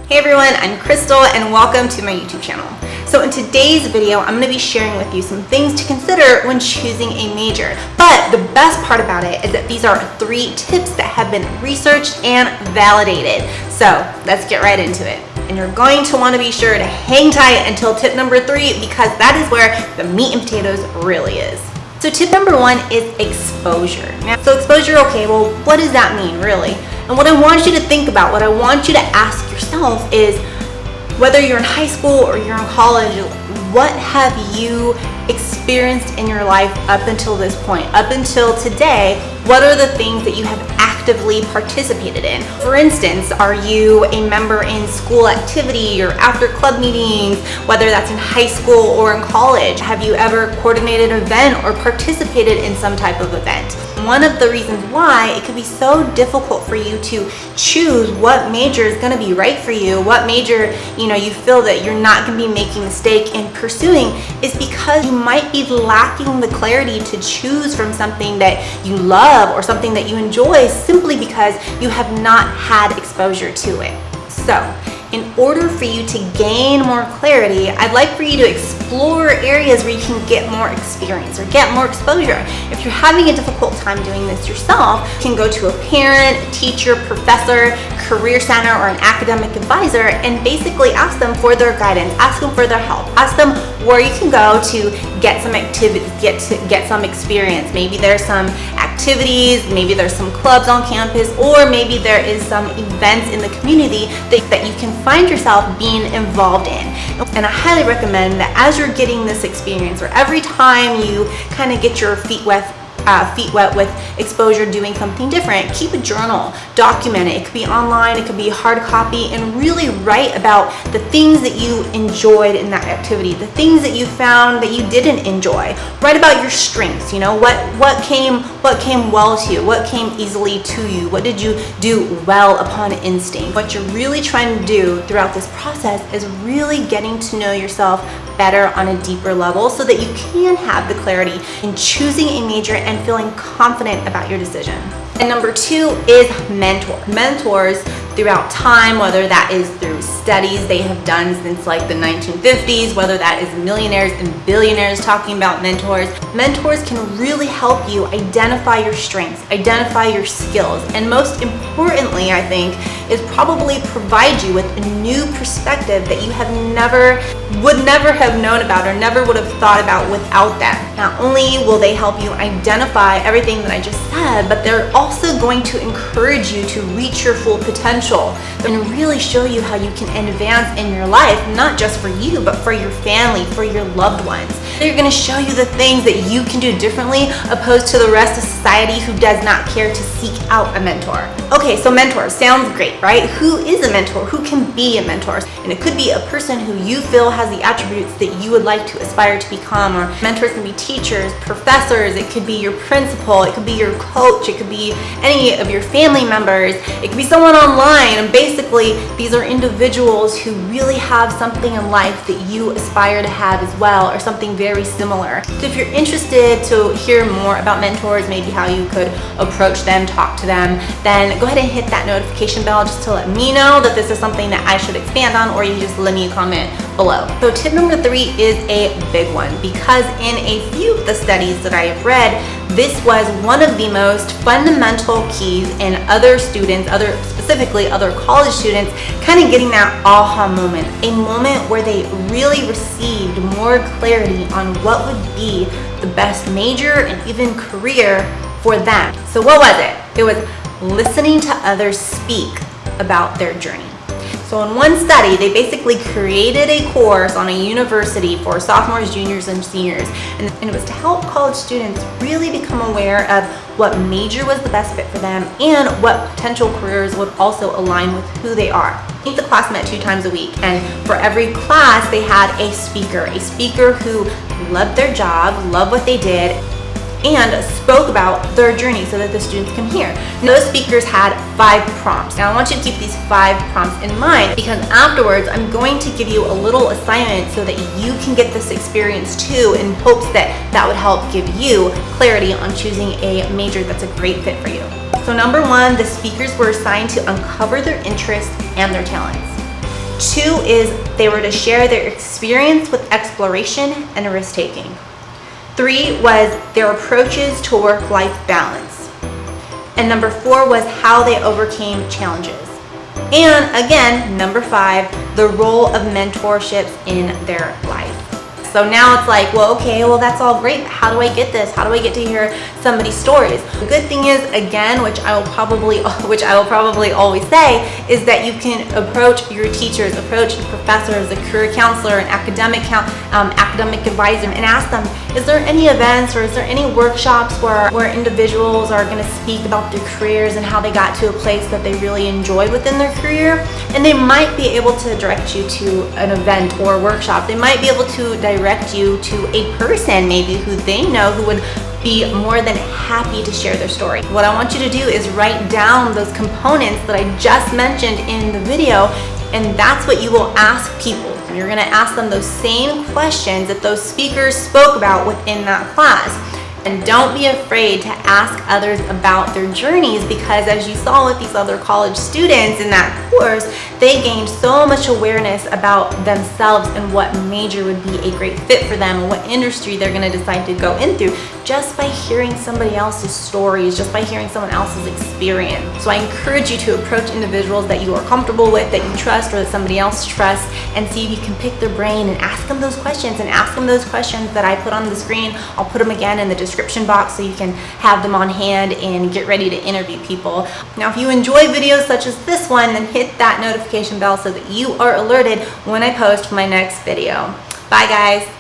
Hey everyone, I'm Crystal and welcome to my YouTube channel. So in today's video, I'm going to be sharing with you some things to consider when choosing a major. But the best part about it is that these are 3 tips that have been researched and validated. So let's get right into it. And you're going to want to be sure to hang tight until tip number 3 because that is where the meat and potatoes really is. So tip number 1 is exposure. So exposure, okay, well, what does that mean really? And what I want you to think about, what I want you to ask yourself is, whether you're in high school or you're in college, what have you experienced in your life up until this point? Up until today, what are the things that you have actively participated in? For instance, are you a member in school activity or after club meetings, whether that's in high school or in college? Have you ever coordinated an event or participated in some type of event? One of the reasons why it can be so difficult for you to choose what major is going to be right for you, what major you feel that you're not going to be making a mistake in pursuing, is because you might be lacking the clarity to choose from something that you love or something that you enjoy simply because you have not had exposure to it. So in order for you to gain more clarity, I'd like for you to explore areas where you can get more experience or get more exposure. If you're having a difficult time doing this yourself, you can go to a parent, teacher, professor, career center, or an academic advisor and basically ask them for their guidance, ask them for their help, ask them where you can go to get some activities, get some experience. Maybe there's some activities, maybe there's some clubs on campus, or maybe there is some events in the community that you can find yourself being involved in. And I highly recommend that as you're getting this experience, or every time you kind of get your feet wet with exposure doing something different, keep a journal, document it. It could be online, it could be hard copy, and really write about the things that you enjoyed in that activity, the things that you found that you didn't enjoy. Write about your strengths, what came well to you, what came easily to you, what did you do well upon instinct. What you're really trying to do throughout this process is really getting to know yourself better on a deeper level so that you can have the clarity in choosing a major and feeling confident about your decision. And number 2 is mentors throughout time, whether that is through studies they have done since like the 1950s, whether that is millionaires and billionaires talking about mentors. Mentors can really help you identify your strengths, identify your skills, and most importantly, I think, is probably provide you with a new perspective that you would never have known about or never would have thought about without them. Not only will they help you identify everything that I just said, but they're also going to encourage you to reach your full potential and really show you how you can advance in your life, not just for you, but for your family, for your loved ones. They're going to show you the things that you can do differently opposed to the rest of society who does not care to seek out a mentor. Okay, so mentors sounds great, right? Who is a mentor? Who can be a mentor? And it could be a person who you feel has the attributes that you would like to aspire to become. Or mentors can be teachers, professors, it could be your principal, it could be your coach, it could be any of your family members, it could be someone online. And basically, these are individuals who really have something in life that you aspire to have as well, or something very similar. So if you're interested to hear more about mentors, maybe how you could approach them, talk to them, then go ahead and hit that notification bell just to let me know that this is something that I should expand on, or you can just leave me a comment below. So tip number 3 is a big one, because in a few of the studies that I have read, this was one of the most fundamental keys in specifically other college students kind of getting that aha moment, a moment where they really received more clarity on what would be the best major and even career for them. So what was it? It was listening to others speak about their journey. So in one study, they basically created a course on a university for sophomores, juniors, and seniors. And it was to help college students really become aware of what major was the best fit for them and what potential careers would also align with who they are. I think the class met 2 times a week, and for every class, they had a speaker who loved their job, loved what they did, and spoke about their journey so that the students can hear. Those speakers had 5 prompts. Now I want you to keep these 5 prompts in mind, because afterwards I'm going to give you a little assignment so that you can get this experience too, in hopes that that would help give you clarity on choosing a major that's a great fit for you. So number 1, the speakers were assigned to uncover their interests and their talents. 2 is they were to share their experience with exploration and risk-taking. 3 was their approaches to work-life balance. And number 4 was how they overcame challenges. And again, number 5, the role of mentorships in their life. So now it's like, well, okay, well, that's all great. How do I get this? How do I get to hear somebody's stories? The good thing is, again, which I will probably always say, is that you can approach your teachers, approach your professors, a career counselor, an academic advisor, and ask them, is there any events or is there any workshops where individuals are going to speak about their careers and how they got to a place that they really enjoy within their career? And they might be able to direct you to an event or a workshop. They might be able to direct you to a person maybe who they know who would be more than happy to share their story. What I want you to do is write down those components that I just mentioned in the video, and that's what you will ask people. You're going to ask them those same questions that those speakers spoke about within that class. And don't be afraid to ask others about their journeys, because as you saw with these other college students in that course, they gained so much awareness about themselves and what major would be a great fit for them and what industry they're going to decide to go into just by hearing somebody else's stories, just by hearing someone else's experience. So I encourage you to approach individuals that you are comfortable with, that you trust, or that somebody else trusts, and see if you can pick their brain and ask them those questions, and ask them those questions that I put on the screen. I'll put them again in the description box so you can have them on hand and get ready to interview people. Now, if you enjoy videos such as this one, then hit that notification bell so that you are alerted when I post my next video. Bye, guys.